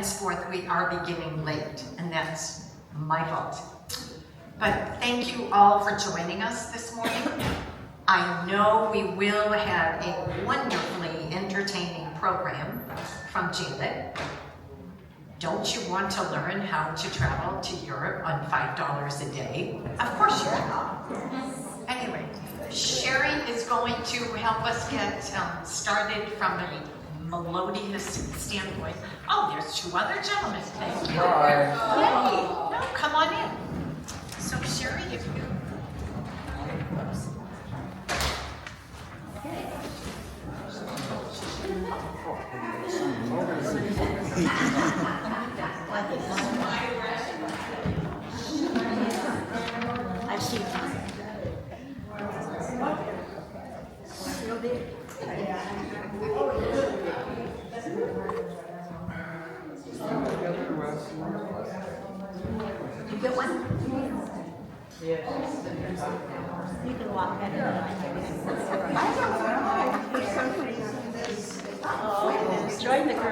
henceforth we are beginning late, and that's my fault. But thank you all for joining us this morning. I know we will have a wonderfully entertaining program from Janet. Don't you want to learn how to travel to Europe on $5 a day? Of course you do. Anyway, Sherry is going to help us get started from a melodious standpoint. Oh, there's two other gentlemen. Thank you. Yay. No, come on in. So Sherry, if you... I've seen You get one? Yes. You can walk in. Oh, join the group.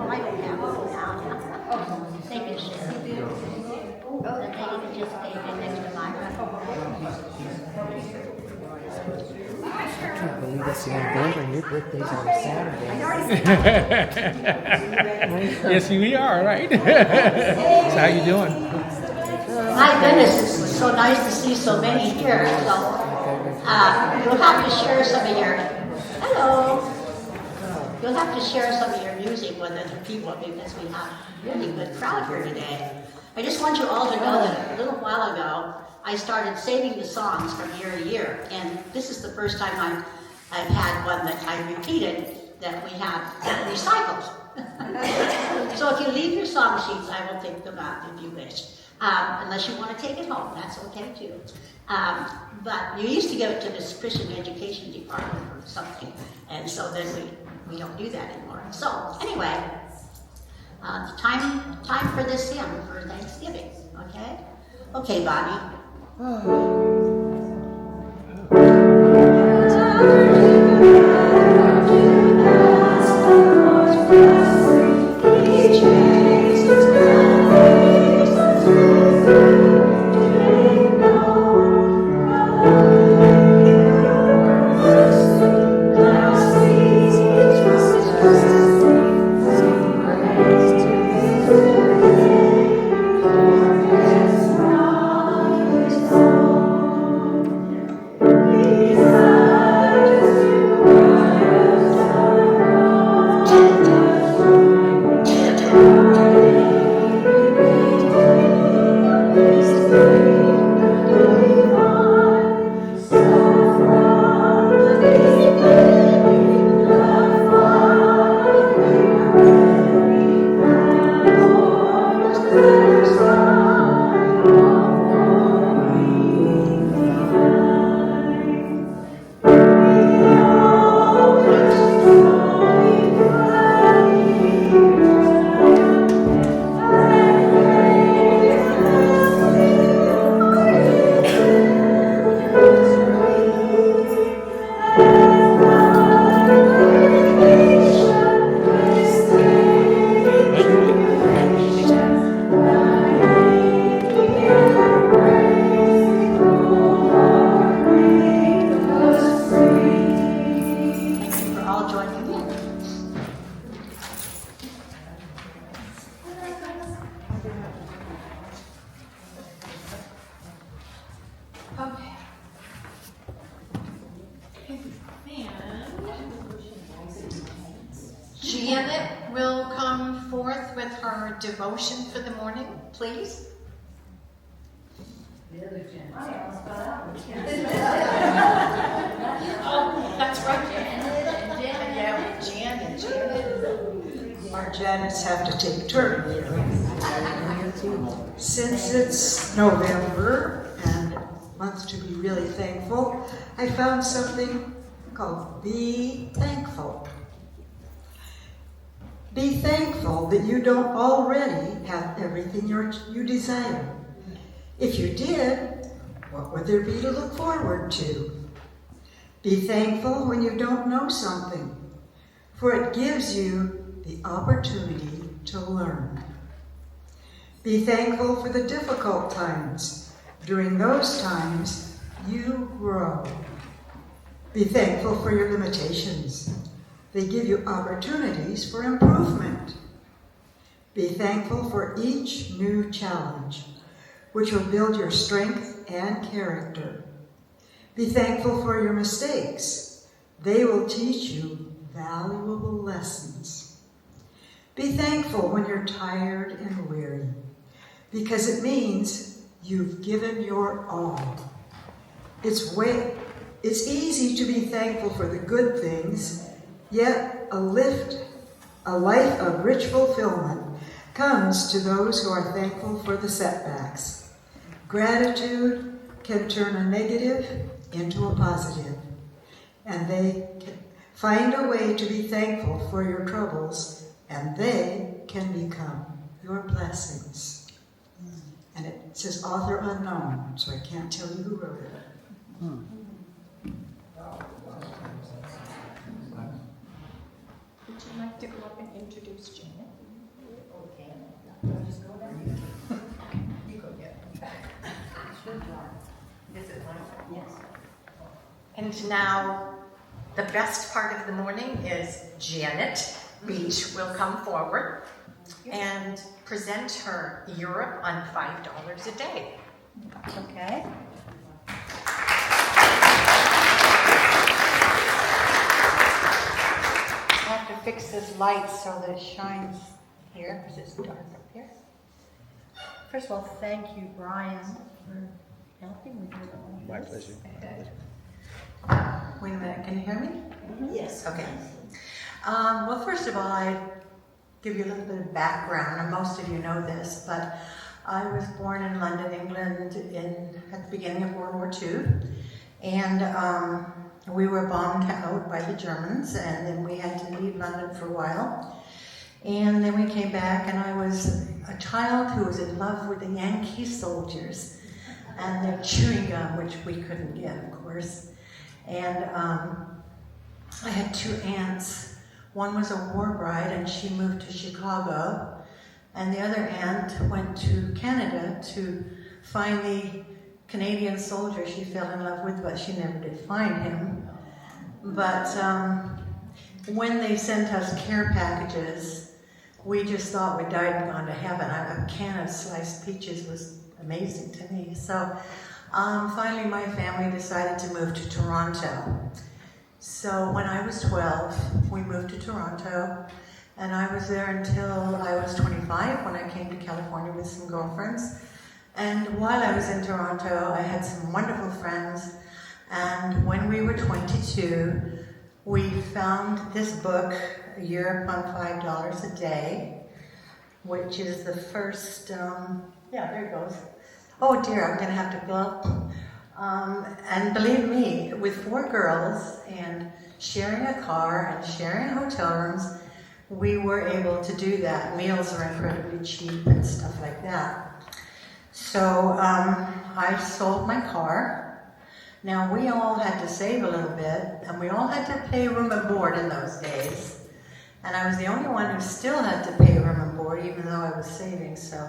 Oh, I don't have one now. Thank you, Sherry. Oh, the lady just came in next to mine. I can't believe it's November and your birthday's on Saturday. Yes, we are, right? So how you doing? My goodness, it's so nice to see so many here. So, you'll have to share some of your, hello. You'll have to share some of your music with other people because we have a really good crowd here today. I just want you all to know that a little while ago, I started saving the songs from year to year. And this is the first time I've had one that I repeated that we have recycled. So if you leave your song sheets, I will take them out if you wish. Unless you want to take it home, that's okay too. But you used to give it to the Christian Education Department or something, and so then we don't do that anymore. So anyway, time for this hymn for Thanksgiving. Okay, Bobby. Janet will come forth with her devotion for the morning, please. Oh, that's right. Yeah, Jan and Janet. Our Janets have to take turns here. Since it's November and month to be really thankful, I found something called Be Thankful. Be thankful that you don't already have everything you desire. If you did, what would there be to look forward to? Be thankful when you don't know something, for it gives you the opportunity to learn. Be thankful for the difficult times. During those times, you grow. Be thankful for your limitations. They give you opportunities for improvement. Be thankful for each new challenge, which will build your strength and character. Be thankful for your mistakes. They will teach you valuable lessons. Be thankful when you're tired and weary, because it means you've given your all. It's easy to be thankful for the good things, yet a life of rich fulfillment comes to those who are thankful for the setbacks. Gratitude can turn a negative into a positive, and they can find a way to be thankful for your troubles, and they can become your blessings. And it says author unknown, so I can't tell you who wrote it. Would you like to go up and introduce Janet? Okay. Just go down. You go get it. Is it wonderful? Yes. And now, the best part of the morning is Janet Beech will come forward and present her Europe on $5 a day. Okay. I have to fix this light so that it shines here, because it's dark up here. First of all, thank you, Brian, for helping me with all this. My pleasure. Wait a minute, can you hear me? Yes. Okay. Well, first of all, I give you a little bit of background, and most of you know this, but I was born in London, England at the beginning of World War II, and we were bombed out by the Germans, and then we had to leave London for a while. And then we came back, and I was a child who was in love with the Yankee soldiers and their chewing gum, which we couldn't get, of course. And I had two aunts. One was a war bride, and she moved to Chicago. And the other aunt went to Canada to find the Canadian soldier she fell in love with, but she never did find him. But when they sent us care packages, we just thought we died and gone to heaven. A can of sliced peaches was amazing to me. So finally my family decided to move to Toronto. So when I was 12, we moved to Toronto, and I was there until I was 25 when I came to California with some girlfriends. And while I was in Toronto, I had some wonderful friends, and when we were 22, we found this book, Europe on $5 a Day, which is the first, there it goes. Oh dear, I'm gonna have to go. And believe me, with 4 girls and sharing a car and sharing hotel rooms, we were able to do that. Meals are incredibly cheap and stuff like that. So I sold my car. Now we all had to save a little bit, and we all had to pay room and board in those days. And I was the only one who still had to pay room and board, even though I was saving. So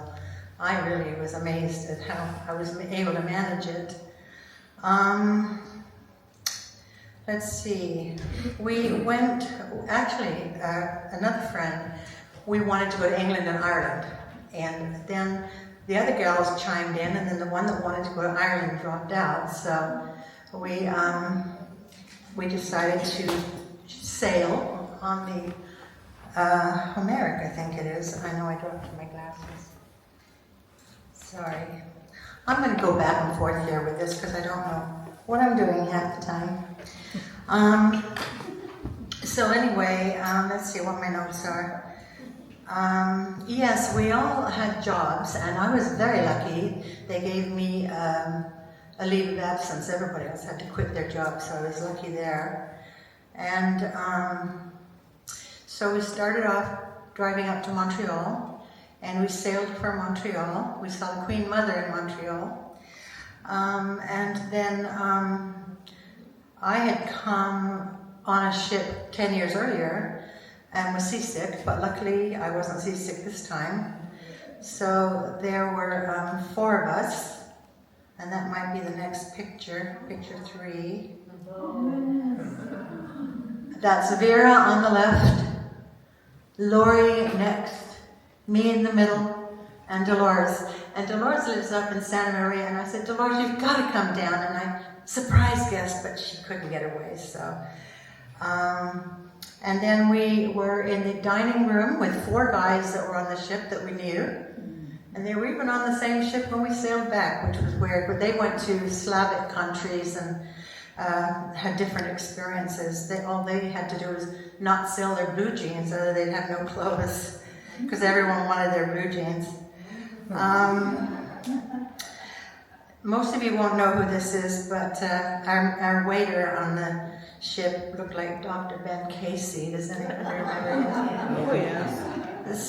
I really was amazed at how I was able to manage it. Let's see, we went, actually, another friend, we wanted to go to England and Ireland, and then the other gals chimed in, and then the one that wanted to go to Ireland dropped out, so we decided to sail on the Homeric, I think it is. I know I dropped my glasses. Sorry. I'm going to go back and forth here with this because I don't know what I'm doing half the time. So anyway, let's see what my notes are. Yes, we all had jobs, and I was very lucky. They gave me a a leave of absence. Everybody else had to quit their job, so I was lucky there. And so we started off driving up to Montreal, and we sailed for Montreal. We saw the Queen Mother in Montreal. And then I had come on a ship 10 years earlier and was seasick, but luckily I wasn't seasick this time. So there were 4 of us, and that might be the next picture, picture 3. That's Vera on the left, Lori next, me in the middle, and Dolores. And Dolores lives up in Santa Maria, and I said, Dolores, you've got to come down. And I surprise guest, but she couldn't get away, so. And then we were in the dining room with 4 guys that were on the ship that we knew. And they were even on the same ship when we sailed back, which was weird. But they went to Slavic countries and had different experiences. All they had to do was not sell their blue jeans, or they'd have no clothes, because everyone wanted their blue jeans. Most of you won't know who this is, but our waiter on the ship looked like Dr. Ben Casey. Does anyone remember him? Oh, yes.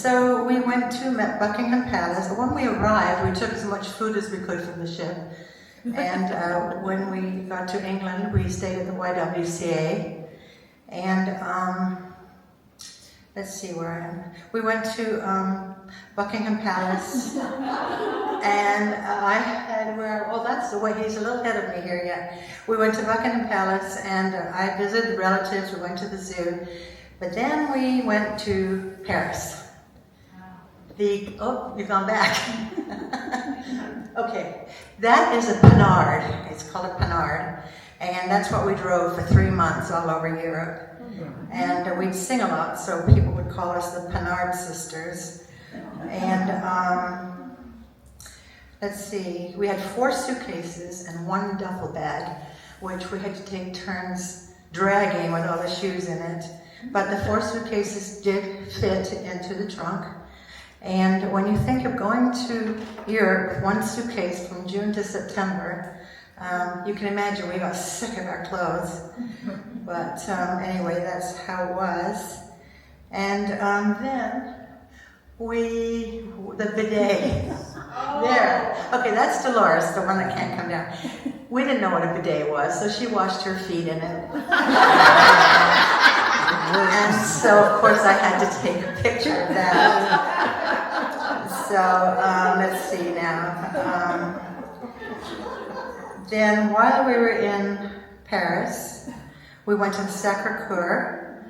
So we went to Buckingham Palace. When we arrived, we took as much food as we could from the ship. And when we got to England, we stayed at the YWCA. And let's see where I am. We went to Buckingham Palace. And I had that's the way, he's a little ahead of me here yet. We went to Buckingham Palace, and I visited relatives. We went to the zoo. But then we went to Paris. You've gone back. Okay, that is a Panhard. It's called a Panhard. And that's what we drove for 3 months all over Europe. And we'd sing a lot, so people would call us the Panhard Sisters. And let's see, we had 4 suitcases and 1 duffel bag, which we had to take turns dragging with all the shoes in it. But the 4 suitcases did fit into the trunk. And when you think of going to Europe with 1 suitcase from June to September, you can imagine we got sick of our clothes. But anyway, that's how it was. And then the bidet. There. Okay, that's Dolores, the one that can't come down. We didn't know what a bidet was, so she washed her feet in it. And so, of course, I had to take a picture of that. So, let's see now. Then, while we were in Paris, we went to the Sacré-Cœur,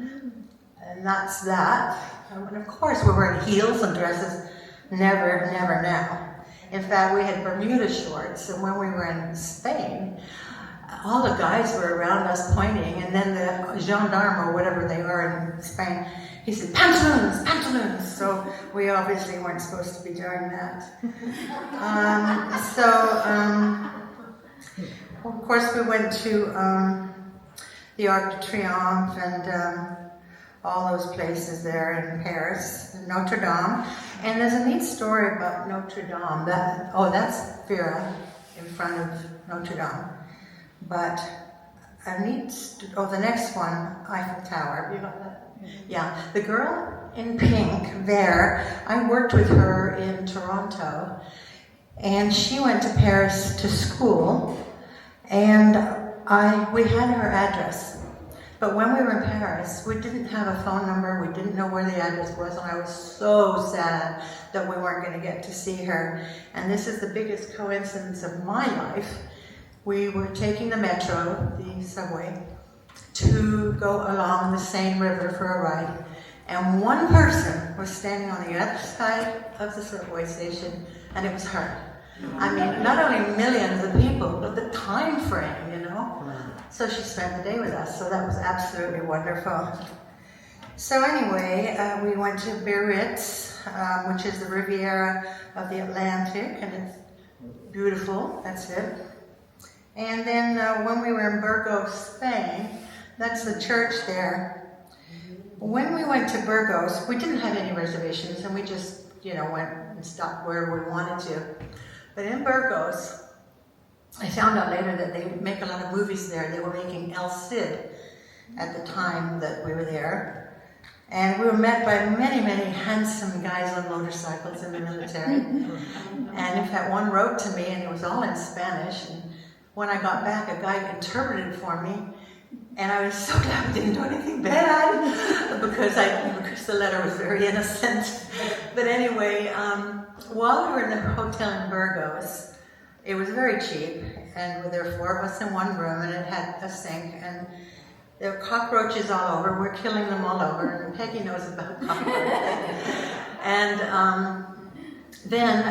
and that's that. And of course, we were wearing heels and dresses. Never, never now. In fact, we had Bermuda shorts, and when we were in Spain, all the guys were around us pointing, and then the gendarme or whatever they are in Spain, he said, pantaloons, pantaloons. So we obviously weren't supposed to be doing that. Of course, we went to the Arc de Triomphe and all those places there in Paris, Notre Dame. And there's a neat story about Notre Dame. That's Vera in front of Notre Dame. But the next one, Eiffel Tower. You got that? Yeah. The girl in pink there, I worked with her in Toronto, and she went to Paris to school, and we had her address. But when we were in Paris, we didn't have a phone number, we didn't know where the address was, and I was so sad that we weren't going to get to see her. And this is the biggest coincidence of my life. We were taking the metro, the subway, to go along the Seine River for a ride. And one person was standing on the other side of the subway station, and it was her. I mean, not only millions of people, but the time frame, So she spent the day with us, so that was absolutely wonderful. So anyway, we went to Biarritz, which is the Riviera of the Atlantic, and it's beautiful, that's it. And then when we were in Burgos, Spain, that's the church there. When we went to Burgos, we didn't have any reservations, and we just, went and stopped where we wanted to. But in Burgos, I found out later that they make a lot of movies there. They were making El Cid at the time that we were there. And we were met by many, many handsome guys on motorcycles in the military. And in fact, one wrote to me, and it was all in Spanish. And when I got back, a guy interpreted for me. And I was so glad I didn't do anything bad because the letter was very innocent. But anyway, while we were in the hotel in Burgos, it was very cheap, and there were 4 of us in one room, and it had a sink, and there were cockroaches all over. We're killing them all over, and Peggy knows about cockroaches. And then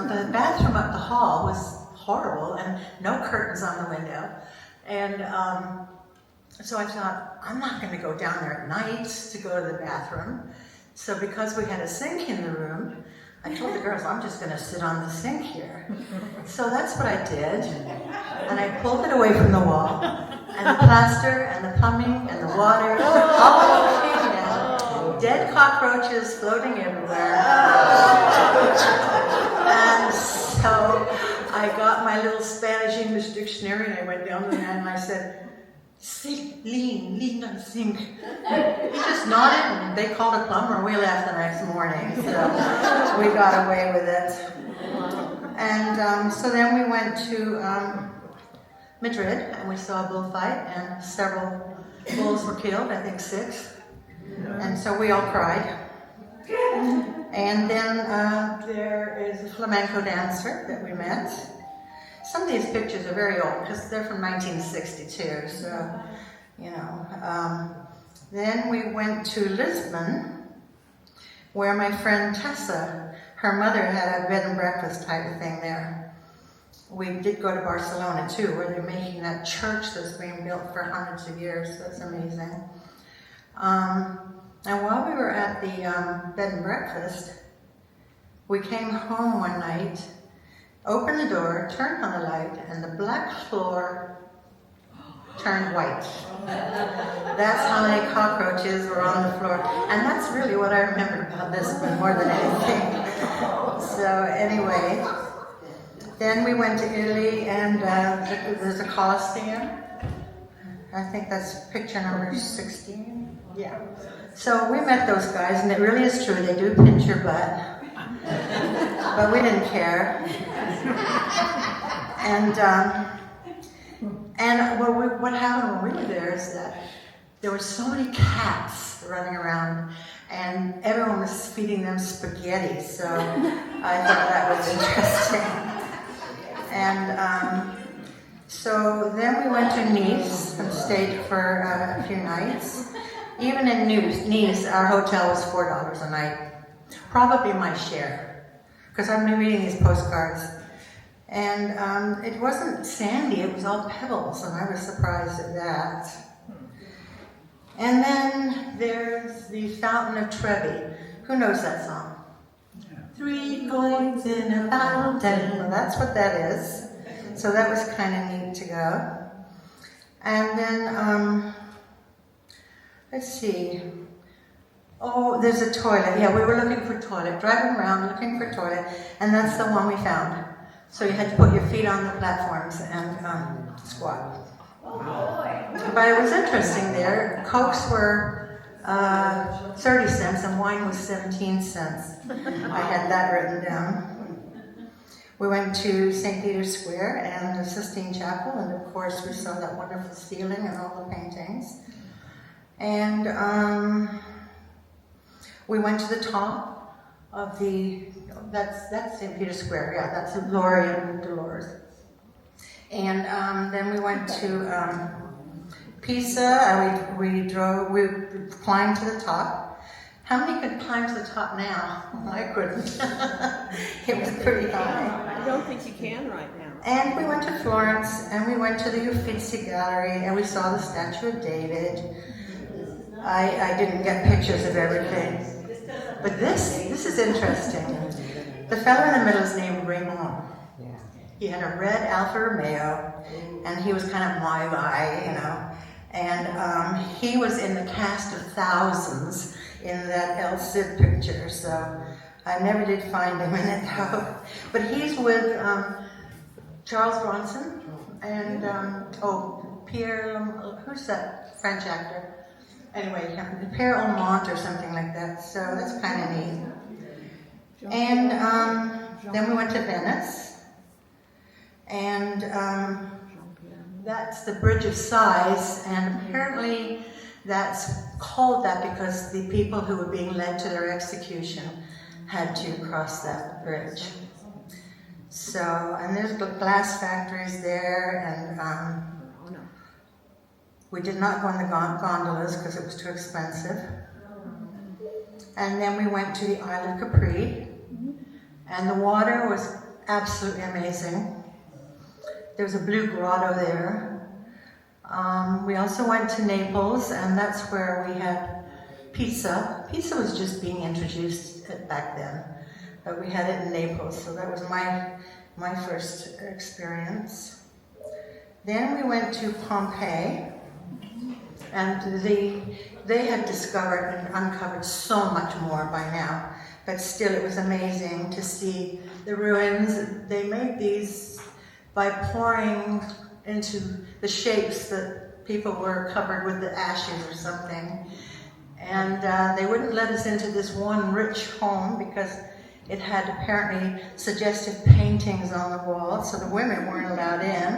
the bathroom up the hall was horrible, and no curtains on the window. And so I thought, I'm not going to go down there at night to go to the bathroom. So because we had a sink in the room, I told the girls, I'm just going to sit on the sink here. So that's what I did. And I pulled it away from the wall. And the plaster, and the plumbing, and the water, all came down. Dead cockroaches floating everywhere. And so I got my little Spanish-English dictionary, and I went down there, and I said, "Sink, lean on the sink." He just nodded, and they called a plumber. We left the next morning, so we got away with it. And so then we went to Madrid, and we saw a bullfight, and several bulls were killed, I think 6. And so we all cried. And then there is a flamenco dancer that we met. Some of these pictures are very old because they're from 1962, so, you know. Then we went to Lisbon, where my friend Tessa, her mother had a bed and breakfast type of thing there. We did go to Barcelona too, where they're making that church that's being built for hundreds of years. That's amazing. And while we were at the bed and breakfast, we came home one night, opened the door, turned on the light, and the black floor turned white. That's how many cockroaches were on the floor. And that's really what I remember about this one more than anything. So anyway, then we went to Italy, and there's a Colosseum. I think that's picture number 16. Yeah. So we met those guys, and it really is true. They do pinch your butt. But we didn't care. And what happened when we were there is that there were so many cats running around, and everyone was feeding them spaghetti. So I thought that was interesting. And so then we went to Nice and stayed for a few nights. Even in Nice, our hotel was $4 a night. Probably my share, because I've been reading these postcards. And it wasn't sandy, it was all pebbles, and I was surprised at that. And then there's the Fountain of Trevi. Who knows that song? 3 coins in a fountain. Well, that's what that is. So that was kind of neat to go. And then, let's see. Oh, there's a toilet. Yeah, we were looking for a toilet, driving around looking for a toilet, and that's the one we found. So you had to put your feet on the platforms and squat. But it was interesting there. Cokes were 30 cents and wine was 17 cents. I had that written down. We went to St. Peter's Square and the Sistine Chapel, and of course we saw that wonderful ceiling and all the paintings. And we went to the top of that's St. Peter's Square, yeah, that's Laurie and Dolores. And then we went to Pisa, we climbed to the top. How many could climb to the top now? I couldn't. It was pretty high. I don't think you can right now. And we went to Florence, and we went to the Uffizi Gallery, and we saw the statue of David. I didn't get pictures of everything. But this is interesting. The fellow in the middle is named Raymond. He had a red Alfa Romeo, and he was kind of my guy, you know. And he was in the cast of thousands in that El Cid picture, so I never did find him in it though. But he's with Charles Bronson Pierre, who's that French actor? Anyway, Pierre Aumont or something like that. So that's kind of neat. And then we went to Venice, and that's the Bridge of Sighs, and apparently that's called that because the people who were being led to their execution had to cross that bridge. So, and there's glass factories there, and we did not go on the gondolas because it was too expensive. And then we went to the Isle of Capri, and the water was absolutely amazing. There was a blue grotto there. We also went to Naples, and that's where we had pizza. Pizza was just being introduced back then, but we had it in Naples, so that was my first experience. Then we went to Pompeii, and they had discovered and uncovered so much more by now, but still it was amazing to see the ruins. They made these by pouring into the shapes that people were covered with the ashes or something. And they wouldn't let us into this one rich home because it had apparently suggestive paintings on the wall, so the women weren't allowed in.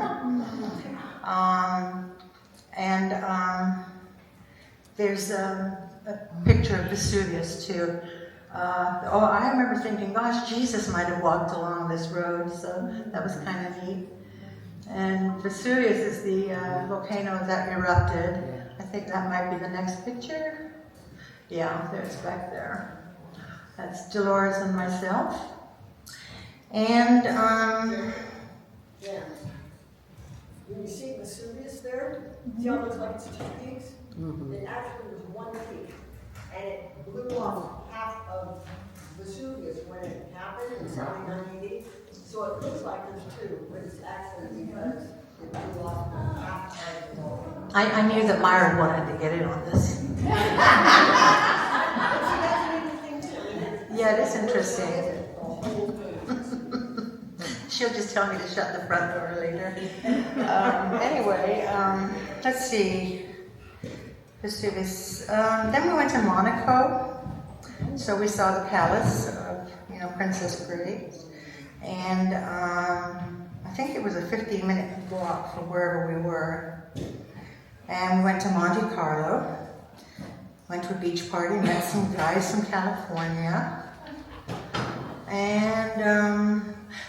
There's a picture of Vesuvius too. I remember thinking, gosh, Jesus might have walked along this road, so that was kind of neat. And Vesuvius is the volcano that erupted. I think that might be the next picture. Yeah, there's back there. That's Dolores and myself. And Yeah. When you see Vesuvius there, see how it looks like it's two peaks? It actually was one peak, and it blew off half of Vesuvius when it happened in 79 AD. So it looks like there's two, but it's actually because it blew off half of the wall. I knew that Myra wanted to get in on this. Yeah, it is interesting. She'll just tell me to shut the front door later. Anyway, let's see. Vesuvius. Then we went to Monaco. So we saw the palace of, Princess Grace. And I think it was a 15-minute walk from wherever we were. And we went to Monte Carlo. Went to a beach party, met some guys from California. And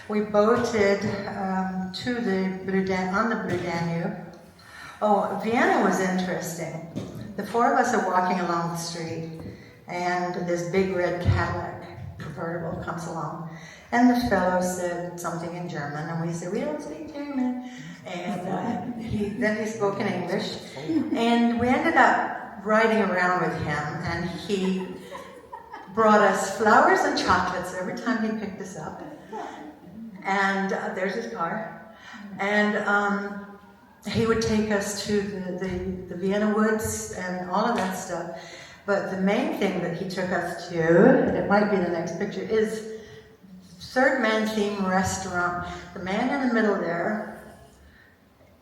we boated to the Blue Danube. Oh, Vienna was interesting. The four of us are walking along the street, and this big red Cadillac convertible comes along. And the fellow said something in German, and we said, we don't speak German. And then he spoke in English. And we ended up riding around with him, and he brought us flowers and chocolates every time he picked us up. And there's his car. And he would take us to the Vienna woods and all of that stuff. But the main thing that he took us to, and it might be the next picture, is Third Man Theme Restaurant. The man in the middle there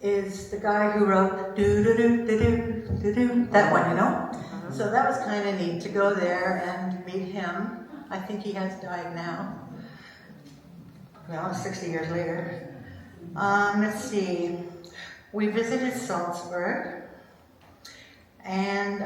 is the guy who wrote do-do-do-do-do-do-do, that one, So that was kind of neat to go there and meet him. I think he has died now. Well, 60 years later. Let's see. We visited Salzburg, and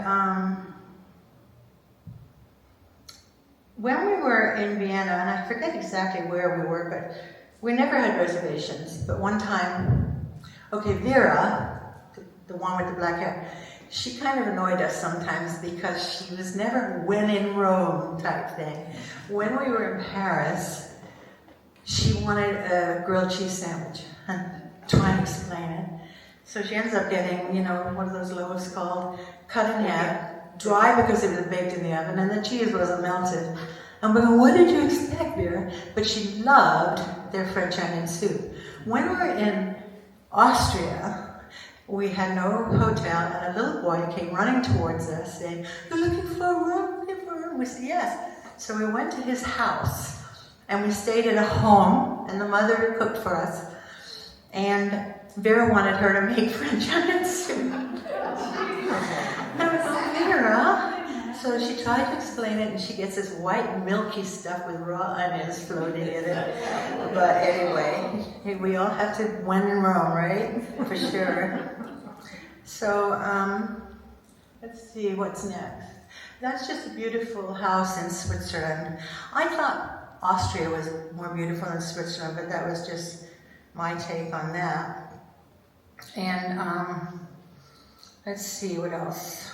when we were in Vienna, and I forget exactly where we were, but we never had reservations. But one time, Vera, the one with the black hair, she kind of annoyed us sometimes because she was never when in Rome type thing. When we were in Paris, she wanted a grilled cheese sandwich. Try and explain it. So she ends up getting, one of those loaves called cut in half, dry because it was baked in the oven, and the cheese wasn't melted. And we're going, what did you expect, Vera? But she loved their French onion soup. When we were in Austria, we had no hotel, and a little boy came running towards us saying, you're looking for a room? Looking for a room? We said, yes. So we went to his house, and we stayed at a home, and the mother cooked for us. And Vera wanted her to make French onion soup. I was like, Vera. So she tried to explain it, and she gets this white milky stuff with raw onions floating in it. But anyway, we all have to when in Rome, right? For sure. So let's see what's next. That's just a beautiful house in Switzerland. I thought Austria was more beautiful than Switzerland, but that was just my take on that. And let's see what else.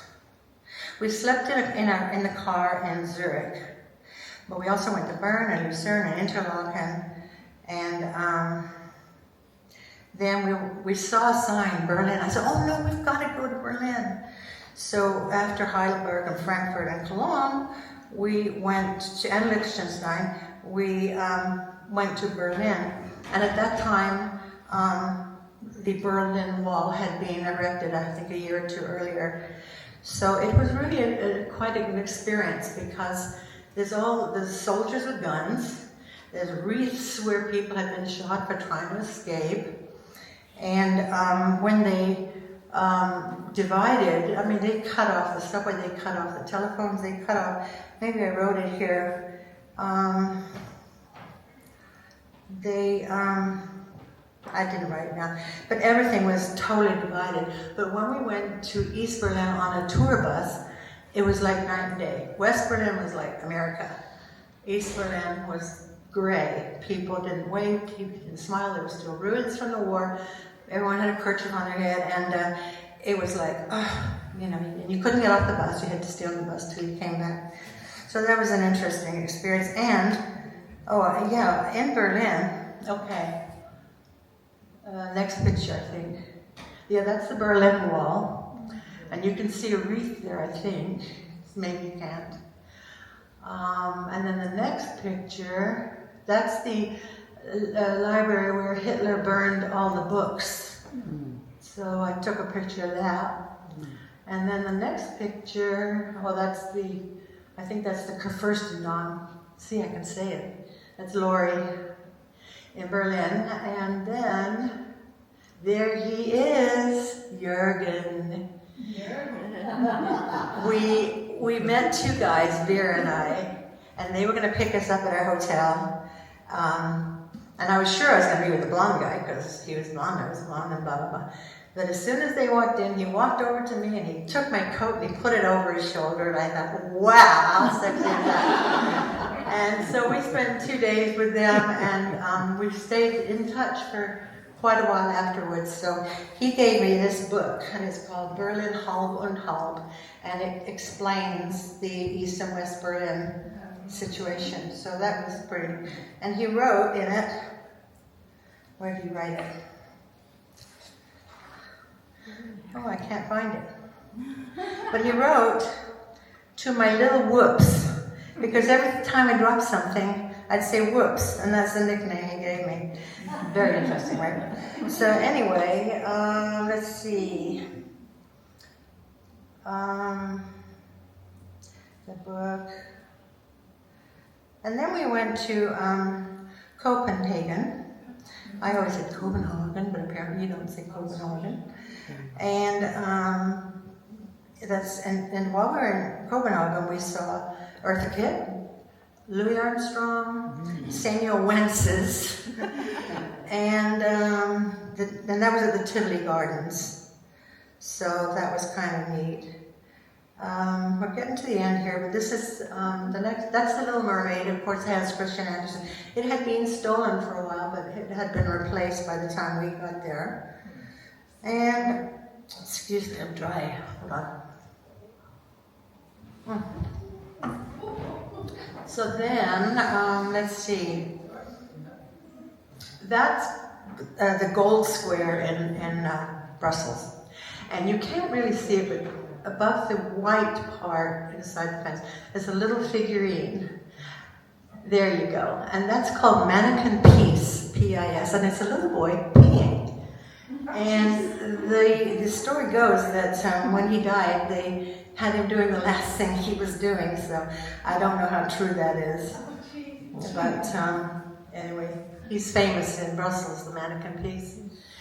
We slept in the car in Zurich, but we also went to Bern and Lucerne and Interlaken, and then we saw a sign, Berlin. I said, oh no, we've got to go to Berlin. So after Heidelberg and Frankfurt and Cologne, we went to, and Liechtenstein, we went to Berlin. And at that time, the Berlin Wall had been erected, I think a year or two earlier. So it was really quite an experience, because there's soldiers with guns, there's wreaths where people had been shot for trying to escape, and when they divided, I mean, they cut off the subway, they cut off the telephones, they cut off, maybe I wrote it here, I didn't write it down, but everything was totally divided. But when we went to East Berlin on a tour bus, it was like night and day. West Berlin was like America. East Berlin was gray. People didn't wave, people didn't smile. There were still ruins from the war. Everyone had a kerchief on their head, and it was like, you know, and you couldn't get off the bus. You had to stay on the bus till you came back. So that was an interesting experience. And, in Berlin, okay. Next picture, I think. Yeah, that's the Berlin Wall. And you can see a wreath there, I think. Maybe you can't. And then the next picture, that's the library where Hitler burned all the books. So I took a picture of that. And then the next picture, I think that's the Kurfürstendamm. See, I can say it. That's Lori in Berlin. And then there he is, Jürgen. We met two guys, Vera and I, and they were going to pick us up at our hotel. And I was sure I was going to be with the blonde guy, because he was blonde, I was blonde, and blah, blah, blah. But as soon as they walked in, he walked over to me and he took my coat and he put it over his shoulder, and I thought, wow, how sexy is that? And so we spent 2 days with them, and we stayed in touch for quite a while afterwards. So he gave me this book, and it's called Berlin Halb und Halb, and it explains the East and West Berlin situation. So that was pretty. And he wrote in it, where did he write it? Oh, I can't find it. But he wrote, to my little whoops, because every time I dropped something, I'd say whoops, and that's the nickname he gave me. Very interesting, right? So anyway, let's see. The book. And then we went to Copenhagen. I always said Copenhagen, but apparently you don't say Copenhagen. And and while we were in Copenhagen, we saw Eartha Kitt, Louis Armstrong, Samuel Wences, and that was at the Tivoli Gardens. So that was kind of neat. We're getting to the end here, but this is the next. That's The Little Mermaid. Of course, Hans Christian Andersen. It had been stolen for a while, but it had been replaced by the time we got there. And excuse me, I'm dry. Hold on. So then, let's see. That's the Gold Square in Brussels, and you can't really see it, but above the white part inside the fence, there's a little figurine. There you go. And that's called Mannequin Peace, P-I-S, and it's a little boy peeing. And the story goes that when he died, they had him doing the last thing he was doing, so I don't know how true that is. But anyway, he's famous in Brussels, the Mannequin Peace.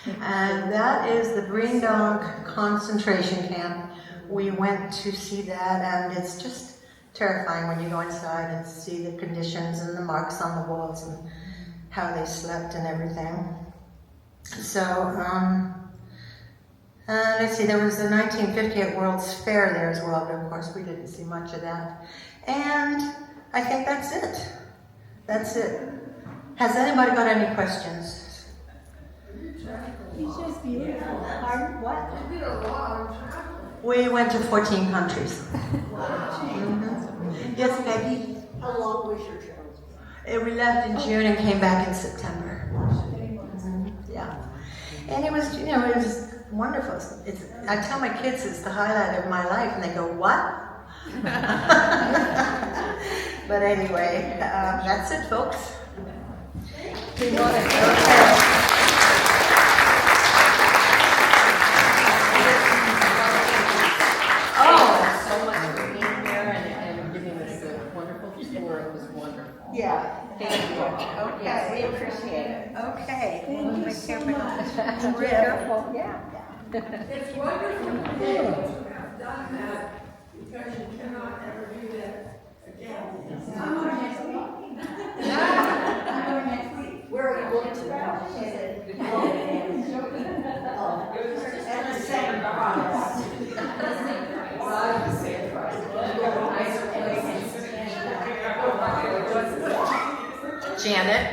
And that is the Green Dog concentration camp. We went to see that, and it's just terrifying when you go inside and see the conditions and the marks on the walls and how they slept and everything. So, let's see, there was the 1958 World's Fair there as well, but of course we didn't see much of that. And I think that's it. That's it. Has anybody got any questions? It's just beautiful. Pardon? What? We went to 14 countries. Yes, Peggy? How long was your trip? We left in June and came back in September. Yeah. And it was, you know, it was wonderful. I tell my kids it's the highlight of my life, and they go, what? But anyway, that's it, folks. Do you want to So much for being here and giving us a wonderful tour. It was wonderful. Yeah. Thank you. Okay. Yes, we appreciate it. Okay. Thank you so much. Be careful. Yeah. It's wonderful to have done that because you cannot ever do that again. I'm going next week. Where are you going to now? And the same price. Janet,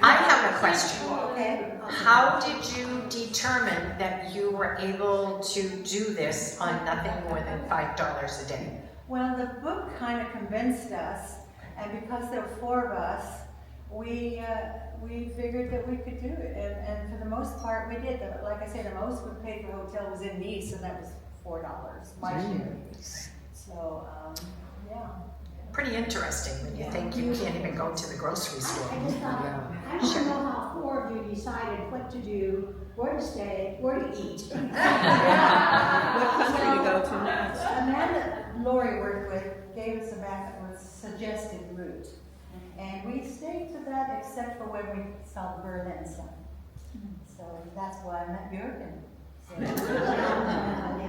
I have a question. Okay. How did you determine that you were able to do this on nothing more than $5 a day? Well, the book kind of convinced us, and because there were 4 of us, we figured that we could do it, and for the most part, we did. Like I said, the most we paid for hotel was in Nice, and that was $4, my share. So, yeah. Pretty interesting when you think you can't even go to the grocery store. I just thought, I don't know how 4 of you decided what to do, where to stay, where to eat. What country to go to next? Amanda Lori worked with gave us a suggested route, and we stayed to that except for when we saw the Berlin sign. So that's why I met Jürgen. So,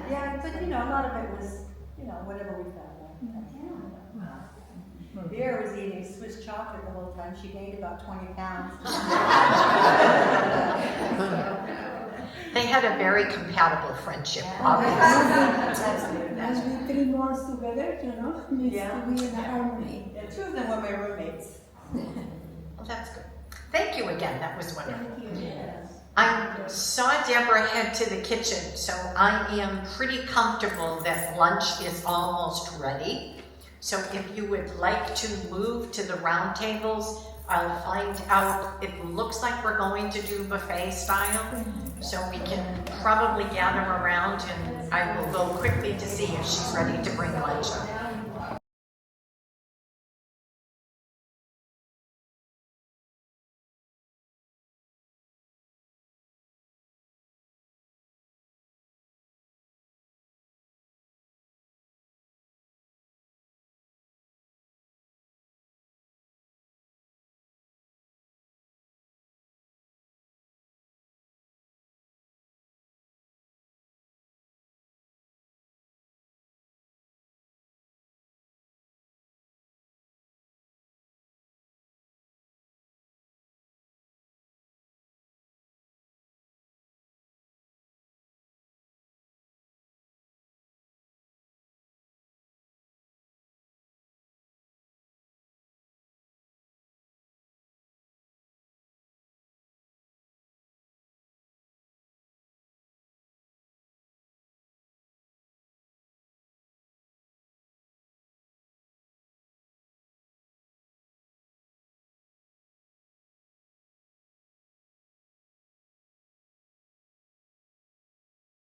yeah, but you know, a lot of it was, you know, whatever we found. Vera was eating Swiss chocolate the whole time. She gained about 20 pounds. They had a very compatible friendship, obviously. As we 3 months together, you know, needs Yeah. to be in harmony. Yeah, 2 of them were my roommates. Well, that's good. Thank you again, that was wonderful. Thank you. Yes. I saw Deborah head to the kitchen, so I am pretty comfortable that lunch is almost ready. So if you would like to move to the round tables, I'll find out. It looks like we're going to do buffet style, so we can probably gather around, and I will go quickly to see if she's ready to bring lunch up.